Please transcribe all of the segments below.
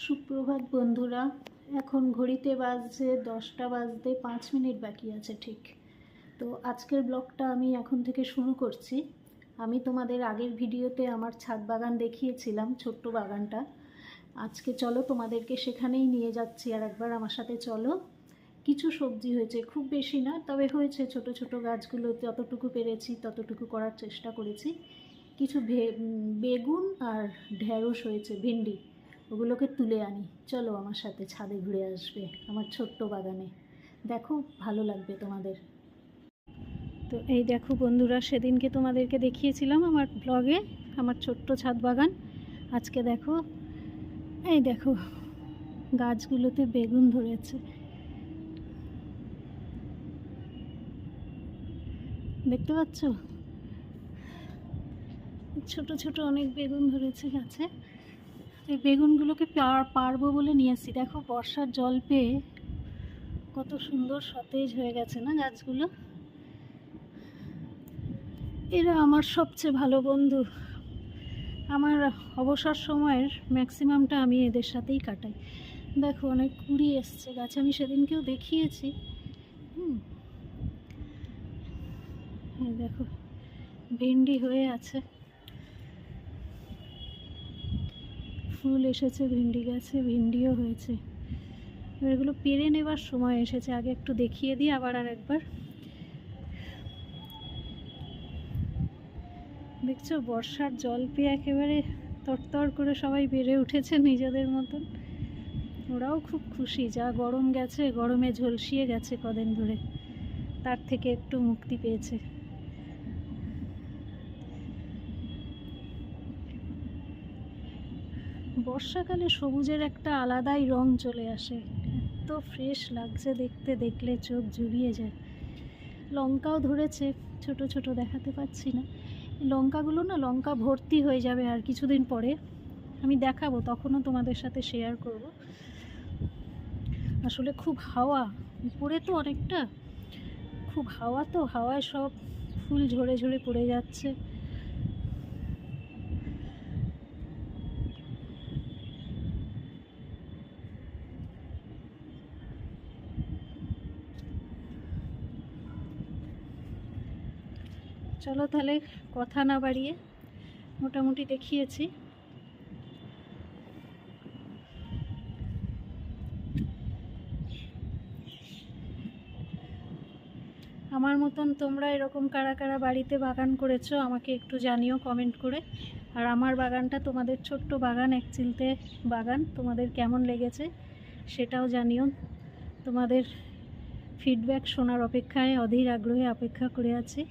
সুপ্রভাত বন্ধুরা। এখন ঘড়িতে বাজছে 10টা বাজতে 5 মিনিট বাকি আছে ঠিক। তো আজকের ব্লগটা আমি এখন থেকে শুরু করছি। আমি তোমাদের আগের ভিডিওতে আমার ছাদ বাগান দেখিয়েছিলাম, ছোট্ট বাগানটা। আজকে চলো তোমাদেরকে সেখানেই নিয়ে যাচ্ছি, আর একবার আমার সাথে চলো। কিছু সবজি হয়েছে, খুব বেশি না, তবে হয়েছে। ছোট ছোট গাছগুলো যতটুকু পেরেছি ততটুকু করার চেষ্টা করেছি। কিছু বেগুন আর ঢেঁড়স হয়েছে, ভেন্ডি, ওগুলোকে তুলে আনি। চলো আমার সাথে ছাদে ঘুরে আসবে, আমার ছোট্ট বাগানে। দেখো, ভালো লাগবে তোমাদের। তো এই দেখো বন্ধুরা, সেদিনকে তোমাদেরকে দেখিয়েছিলাম আমার ব্লগে আমার ছোট্ট ছাদ বাগান। আজকে দেখো, এই দেখো গাছগুলোতে বেগুন ধরেছে, দেখতে পাচ্ছ? ছোট ছোট অনেক বেগুন ধরেছে গাছে। এই বেগুনগুলোকে পারবো বলে নিয়ে আসছি। দেখো, বর্ষার জল পেয়ে কত সুন্দর সতেজ হয়ে গেছে না গাছগুলো। এরা আমার সবচেয়ে ভালো বন্ধু। আমার অবসর সময়ের ম্যাক্সিমামটা আমি এদের সাথেই কাটাই। দেখো, অনেক কুড়ি এসছে গাছে, আমি সেদিনকেও দেখিয়েছি। দেখো, ভেন্ডি হয়ে আছে, ফুল এসেছে ভেন্ডি গাছে, ভেন্ডিও হয়েছে। এগুলো পেরে নেবার সময় এসেছে। আগে একটু দেখিয়ে দিই আবার আর একবার। দেখছো, বর্ষার জল পেয়ে একেবারে তরতর করে সবাই বেড়ে উঠেছে নিজেদের মতন। ওরাও খুব খুশি, যা গরম গেছে, গরমে ঝলসিয়ে গেছে কদিন ধরে, তার থেকে একটু মুক্তি পেয়েছে। বর্ষাকালে সবুজের একটা আলাদাই রং চলে আসে, এত ফ্রেশ লাগছে দেখতে, দেখলে চোখ জুড়িয়ে যায়। লঙ্কাও ধরেছে, ছোট ছোট দেখাতে পাচ্ছি না। লঙ্কাগুলো না, লঙ্কা ভর্তি হয়ে যাবে আর কিছুদিন পরে, আমি দেখাবো, তখনও তোমাদের সাথে শেয়ার করব। আসলে খুব হাওয়া উপরে তো অনেকটা, খুব হাওয়া, তো হাওয়ায় সব ফুল ঝরে ঝরে পড়ে যাচ্ছে। চলো তাহলে কথা না বাড়িয়ে, মোটামুটি দেখিয়েছি। আমার মতন তোমরা এরকম কারা কারা বাড়িতে বাগান করেছো আমাকে একটু জানিও কমেন্ট করে। আর আমার বাগানটা, তোমাদের ছোট্ট বাগান, এক চিলতে বাগান, তোমাদের কেমন লেগেছে সেটাও জানিও। তোমাদের ফিডব্যাক শোনার অপেক্ষায় অধীর আগ্রহে অপেক্ষা করে আছি।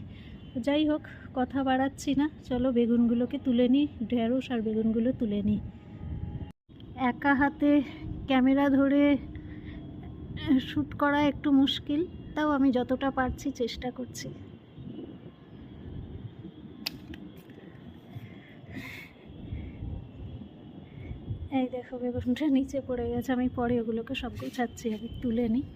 যাই হোক, কথা বাড়াচ্ছি না, চলো বেগুনগুলোকে তুলে নিই, ঢেঁড়স আর বেগুনগুলো তুলে নিই। একা হাতে ক্যামেরা ধরে শ্যুট করা একটু মুশকিল, তাও আমি যতটা পারছি চেষ্টা করছি। এই দেখো, বেগুনটা নিচে পড়ে গেছে, আমি পরে ওগুলোকে সব গোছাচ্ছি, আগে তুলে নিই।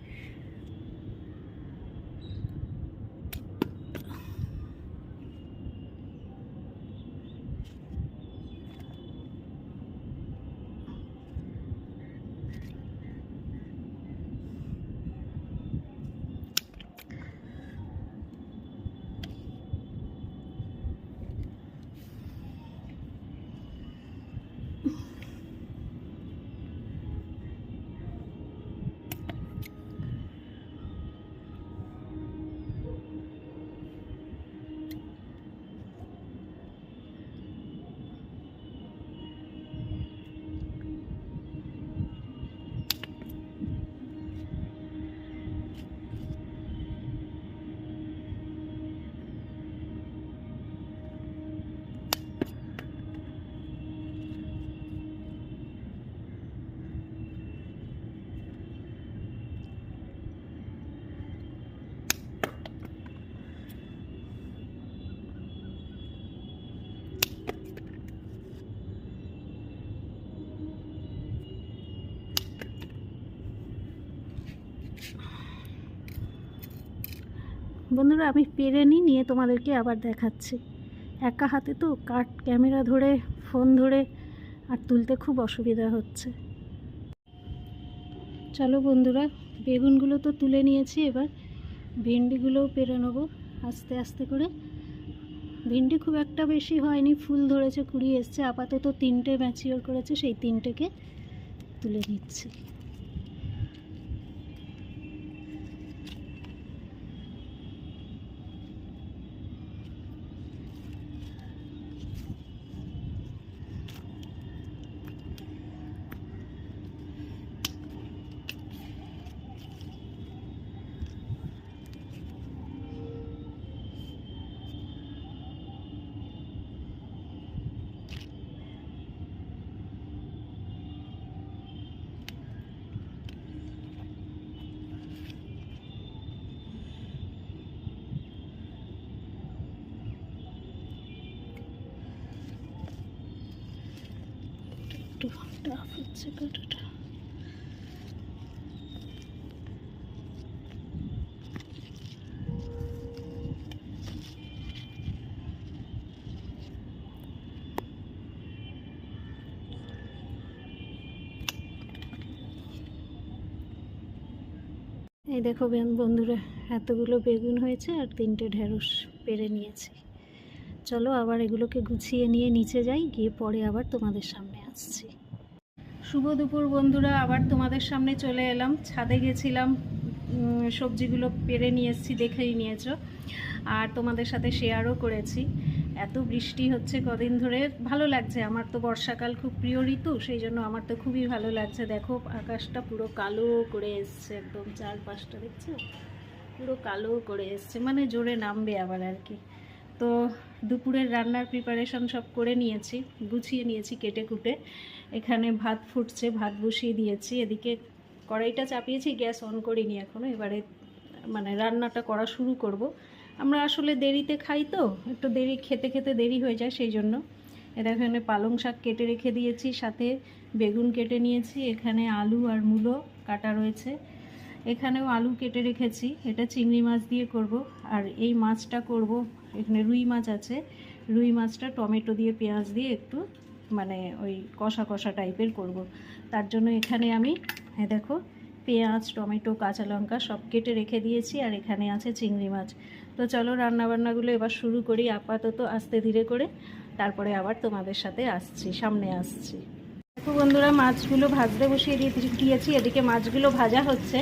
বন্ধুরা, আমি পেরে নিয়ে তোমাদেরকে আবার দেখাচ্ছি। একা হাতে তো ক্যামেরা ধরে, ফোন ধরে আর তুলতে খুব অসুবিধা হচ্ছে। চলো বন্ধুরা, বেগুনগুলো তো তুলে নিয়েছি, এবার ভেন্ডিগুলোও পেরে নেবো আস্তে আস্তে করে। ভেন্ডি খুব একটা বেশি হয়নি, ফুল ধরেছে, কুড়ি এসছে, আপাতত 3টে ম্যাচিওর করেছে, সেই 3টেকে তুলে নিচ্ছি। একটু টাফ হচ্ছে কাটাটা। এই দেখো বন্ধুরা, এতগুলো বেগুন হয়েছে আর 3টে ঢেঁড়স পেরে নিয়েছি। চলো আবার এগুলোকে গুছিয়ে নিয়ে নিচে যাই, গিয়ে পরে আবার তোমাদের সামনে আসছি। শুভ দুপুর বন্ধুরা, আবার তোমাদের সামনে চলে এলাম। ছাদে গেছিলাম, সবজিগুলো পেরে নিয়ে এসেছি, দেখেই নিয়েছো, আর তোমাদের সাথে শেয়ারও করেছি। এত বৃষ্টি হচ্ছে কদিন ধরে, ভালো লাগছে। আমার তো বর্ষাকাল খুব প্রিয় ঋতু, সেই জন্য আমার তো খুবই ভালো লাগছে। দেখো আকাশটা পুরো কালো করে এসছে, একদম চারপাশটা দেখছো পুরো কালো করে এসছে, মানে জোরে নামবে আবার আর কি। তো দুপুরের রান্নার প্রিপারেশন সব করে নিয়েছি, গুছিয়ে নিয়েছি কেটে কুটে। এখানে ভাত ফুটছে, ভাত বসিয়ে দিয়েছি। এদিকে কড়াইটা চাপিয়েছি, গ্যাস অন করিনি এখনও। এবারে মানে রান্নাটা করা শুরু করব। আমরা আসলে দেরিতে খাই, তো একটু খেতে খেতে দেরি হয়ে যায়, সেই জন্য। এখানে পালং শাক কেটে রেখে দিয়েছি, সাথে বেগুন কেটে নিয়েছি, এখানে আলু আর মূলো কাটা রয়েছে, এখানেও আলু কেটে রেখেছি। এটা চিংড়ি মাছ দিয়ে করব। আর এই মাছটা করব, এখানে রুই মাছ আছে, রুই মাছটা টমেটো দিয়ে পেঁয়াজ দিয়ে একটু মানে ওই কষা কষা টাইপের করব। তার জন্য এখানে আমি দেখো পেঁয়াজ, টমেটো, কাঁচা লঙ্কা সব কেটে রেখে দিয়েছি, আর এখানে আছে চিংড়ি মাছ। তো চলো রান্নাবান্নাগুলো এবার শুরু করি, আপাতত আস্তে ধীরে করে, তারপরে আবার তোমাদের সাথে সামনে আসছি। দেখো বন্ধুরা, মাছগুলো ভাজতে বসিয়ে দিয়েছি, এদিকে মাছগুলো ভাজা হচ্ছে।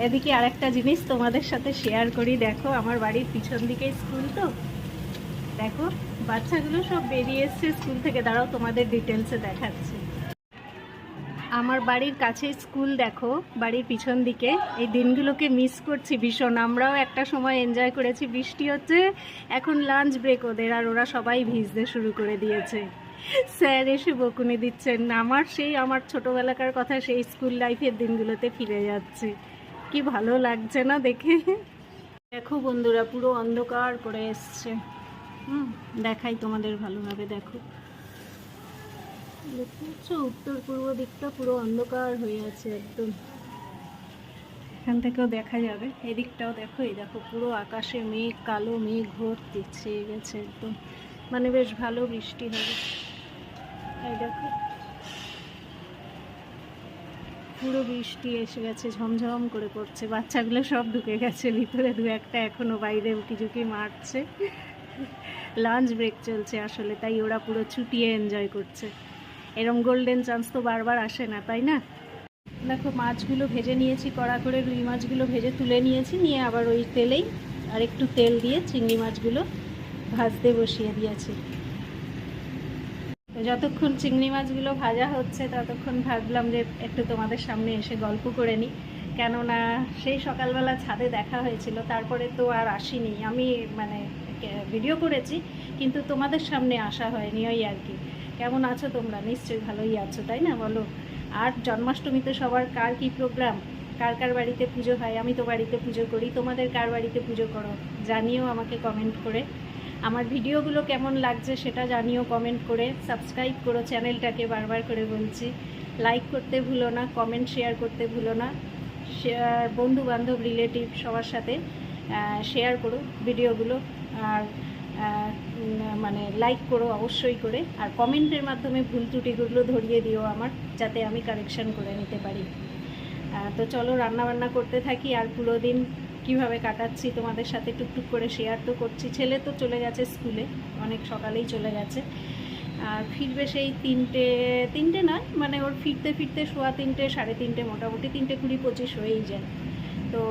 এদিকে আরেকটা জিনিস তোমাদের সাথে শেয়ার করি। দেখো আমার বাড়ির পিছন দিকে স্কুল, তো দেখো বাচ্চাগুলো সব বেরিয়ে এসছে স্কুল থেকে। দাঁড়াও তোমাদের ডিটেলসে দেখাচ্ছি। আমার বাড়ির কাছে স্কুল, দেখো বাড়ির পিছন দিকে। এই দিনগুলোকে মিস করছি ভীষণ। আমরাও একটা সময় এনজয় করেছি। বৃষ্টি হচ্ছে, এখন লাঞ্চ ব্রেক ওদের, আর ওরা সবাই ভিজতে শুরু করে দিয়েছে। স্যার এসে বকুনি দিচ্ছেন। আমার ছোটোবেলাকার কথা, সেই স্কুল লাইফের দিনগুলোতে ফিরে যাচ্ছে। কি ভালো লাগছে না দেখে। দেখো বন্ধুরা, পুরো অন্ধকার করে এসছে। দেখাই তোমাদের ভালোভাবে। দেখো দেখতে পাচ্ছ, উত্তর পূর্ব দিকটা পুরো অন্ধকার হয়ে আছে একদম। এখান থেকেও দেখা যাবে, এদিকটাও দেখো। এই দেখো পুরো আকাশে মেঘ, কালো মেঘ ভর্তি ছেয়ে গেছে একদম, মানে বেশ ভালো বৃষ্টি হবে। এই দেখো পুরো বৃষ্টি এসে গেছে, ঝমঝম করে পড়ছে। বাচ্চাগুলো সব ঢুকে গেছে ভিতরে, দু একটা এখনো বাইরে উকিঝুঁকি মারছে। লাঞ্চ ব্রেক চলছে আসলে, তাই ওরা পুরো ছুটিয়ে এনজয় করছে। এরম গোল্ডেন চান্স তো বারবার আসে না, তাই না? দেখো মাছগুলো ভেজে নিয়েছি কড়া করে, রুই মাছগুলো ভেজে তুলে নিয়েছি, নিয়ে আবার ওই তেলেই আর একটু তেল দিয়ে চিংড়ি মাছগুলো ভাজতে বসিয়ে দিয়েছি। যতক্ষণ চিংড়ি মাছগুলো ভাজা হচ্ছে ততক্ষণ ভাবলাম যে একটু তোমাদের সামনে এসে গল্প করে নিই, কেননা সেই সকালবেলা ছাদে দেখা হয়েছিল, তারপরে তো আর আসিনি আমি। মানে ভিডিও করেছি, কিন্তু তোমাদের সামনে আসা হয়নি, ওই আর কি। কেমন আছো তোমরা? নিশ্চয়ই ভালোই আছো, তাই না বলো? আর জন্মাষ্টমীতে সবার কার কী প্রোগ্রাম, কার কার বাড়িতে পুজো হয়? আমি তো বাড়িতে পুজো করি, তোমাদের কার বাড়িতে পুজো করো জানিও আমাকে কমেন্ট করে। আমার ভিডিওগুলো কেমন লাগছে সেটা জানিও কমেন্ট করে। সাবস্ক্রাইব করো চ্যানেলটাকে, বারবার করে বলছি। লাইক করতে ভুলো না, কমেন্ট শেয়ার করতে ভুলো না। বন্ধু বান্ধব রিলেটিভ সবার সাথে শেয়ার করো ভিডিওগুলো, আর মানে লাইক করো অবশ্যই করে, আর কমেন্টের মাধ্যমে ভুল ত্রুটিগুলো ধরিয়ে দিও আমার, যাতে আমি কারেকশন করে নিতে পারি। তো চলো রান্না বান্না করতে থাকি, আর পুরো দিন কীভাবে কাটাচ্ছি তোমাদের সাথে টুকটুক করে শেয়ার তো করছি। ছেলে তো চলে গেছে স্কুলে, অনেক সকালেই চলে গেছে, আর ফিরবে সেই তিনটে নয়, মানে ওর ফিরতে ফিরতে 3:15 3:30, মোটামুটি 3:20-25 হয়েই যায়। তো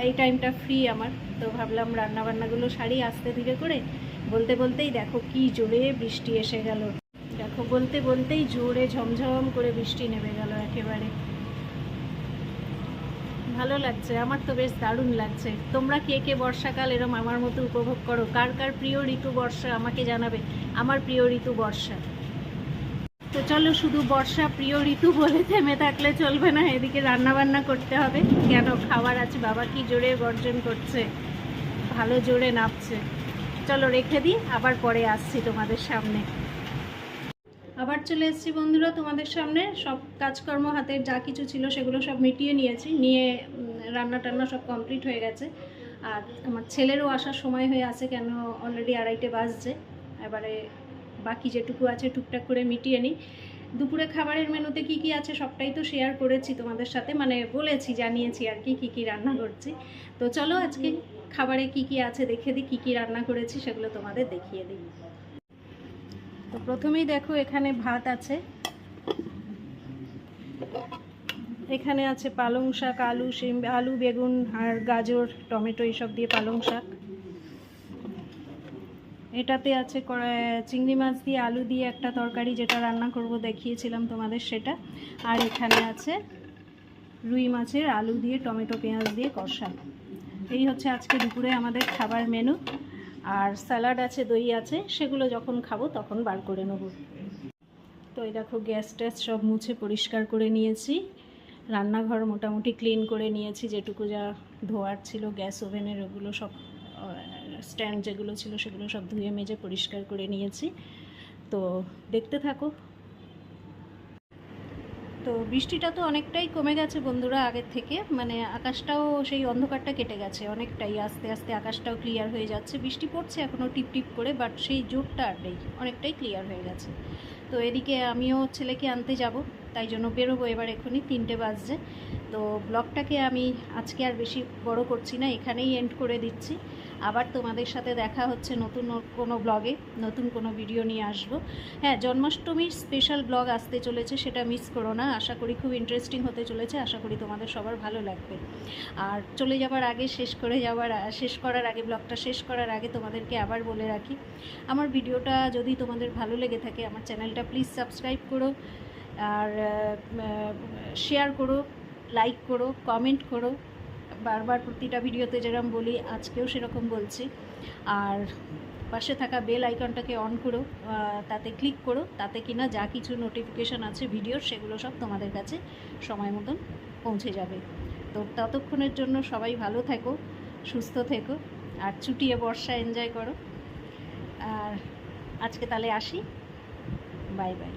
এই টাইমটা ফ্রি আমার, তো ভাবলাম রান্নাবান্নাগুলো সারি আস্তে ধীরে করে। বলতে বলতেই দেখো কি জোরে বৃষ্টি এসে গেল, দেখো বলতে বলতেই জোরে ঝমঝম করে বৃষ্টি নেমে গেল একেবারে। ভালো লাগছে, আমার তো বেশ দারুণ লাগছে। তোমরা কে কে বর্ষাকাল এরম আমার মতো উপভোগ করো? কার কার প্রিয় ঋতু বর্ষা আমাকে জানাবে। আমার প্রিয় ঋতু বর্ষা। তো চলো, শুধু বর্ষা প্রিয় ঋতু বলে থেমে থাকলে চলবে না, এদিকে রান্না বান্না করতে হবে। কেন, খাবার আছে। বাবা কি জোরে গর্জন করছে, ভালো জোরে নাপছে। চলো রেখে দিই, আবার পরে আসছি তোমাদের সামনে। আবার চলে এসেছি বন্ধুরা তোমাদের সামনে। সব কাজকর্ম হাতের যা কিছু ছিল সেগুলো সব মিটিয়ে নিয়েছি, নিয়ে রান্না টান্না সব কমপ্লিট হয়ে গেছে। আর আমার ছেলেরও আসার সময় হয়ে আছে, কেন অলরেডি 2:30 বাজছে। এবারে বাকি যেটুকু আছে টুকটাক করে মিটিয়ে নিই। দুপুরে খাবারের মেনুতে কি কি আছে সবটাই তো শেয়ার করেছি তোমাদের সাথে, মানে বলেছি, জানিয়েছি আর কি কী কী রান্না করছি। তো চলো আজকে খাবারে কি কি আছে দেখে দিই, কী কী রান্না করেছি সেগুলো তোমাদের দেখিয়ে দিই। তো প্রথমেই দেখো এখানে ভাত আছে, এখানে আছে পালং শাক, আলু বেগুন আর গাজর টমেটো এইসব দিয়ে পালং শাক। এটাতে আছে চিংড়ি মাছ দিয়ে আলু দিয়ে একটা তরকারি, যেটা রান্না করব দেখিয়েছিলাম তোমাদের সেটা। আর এখানে আছে রুই মাছের আলু দিয়ে টমেটো পেঁয়াজ দিয়ে কষা। এই হচ্ছে আজকে দুপুরে আমাদের খাবার মেনু। আর স্যালাড আছে, দই আছে, সেগুলো যখন খাবো তখন বার করে নেব। তো এই দেখো গ্যাস ট্যাস সব মুছে পরিষ্কার করে নিয়েছি, রান্নাঘর মোটামুটি ক্লিন করে নিয়েছি, যেটুকু যা ধোয়ার ছিল গ্যাস ওভেনের ওগুলো সব স্ট্যান্ড যেগুলো ছিল সেগুলো সব ধুয়ে মেজে পরিষ্কার করে নিয়েছি। তো দেখতে থাকো। তো বৃষ্টিটা তো অনেকটাই কমে গেছে বন্ধুরা আগের থেকে, মানে আকাশটাও সেই অন্ধকারটা কেটে গেছে অনেকটাই, আস্তে আস্তে আকাশটাও ক্লিয়ার হয়ে যাচ্ছে। বৃষ্টি পড়ছে এখনও টিপ টিপ করে, বাট সেই জোরটা আর নেই, অনেকটাই ক্লিয়ার হয়ে গেছে। তো এদিকে আমিও ছেলেকে আনতে যাব, তাই জন্য বেরোবো এবার, এখনই 3টে বাজছে। তো ব্লগটাকে আমি আজকে আর বেশি বড় করছি না, এখানেই এন্ড করে দিচ্ছি। আবার তোমাদের সাথে দেখা হচ্ছে নতুন কোনো ব্লগে, নতুন কোনো ভিডিও নিয়ে আসবো। হ্যাঁ, জন্মাষ্টমীর স্পেশাল ব্লগ আসতে চলেছে, সেটা মিস করো না। আশা করি খুব ইন্টারেস্টিং হতে চলেছে, আশা করি তোমাদের সবার ভালো লাগবে। আর চলে যাবার আগে, শেষ করার আগে, ব্লগটা শেষ করার আগে তোমাদেরকে আবার বলে রাখি, আমার ভিডিওটা যদি তোমাদের ভালো লেগে থাকে আমার চ্যানেলটা প্লিজ সাবস্ক্রাইব করো, আর শেয়ার করো, লাইক করো, কমেন্ট করো। বারবার প্রতিটা ভিডিওতে যেরকম বলি আজকেও সেরকম বলছি। আর পাশে থাকা বেল আইকনটাকে অন করো, তাতে ক্লিক করো, তাতে কিনা যা কিছু নোটিফিকেশান আছে ভিডিওর সেগুলো সব তোমাদের কাছে সময় মতন পৌঁছে যাবে। তো ততক্ষণের জন্য সবাই ভালো থেকো, সুস্থ থেকো, আর চুটিয়ে বর্ষা এনজয় করো। আর আজকে তাহলে আসি, বাই বাই।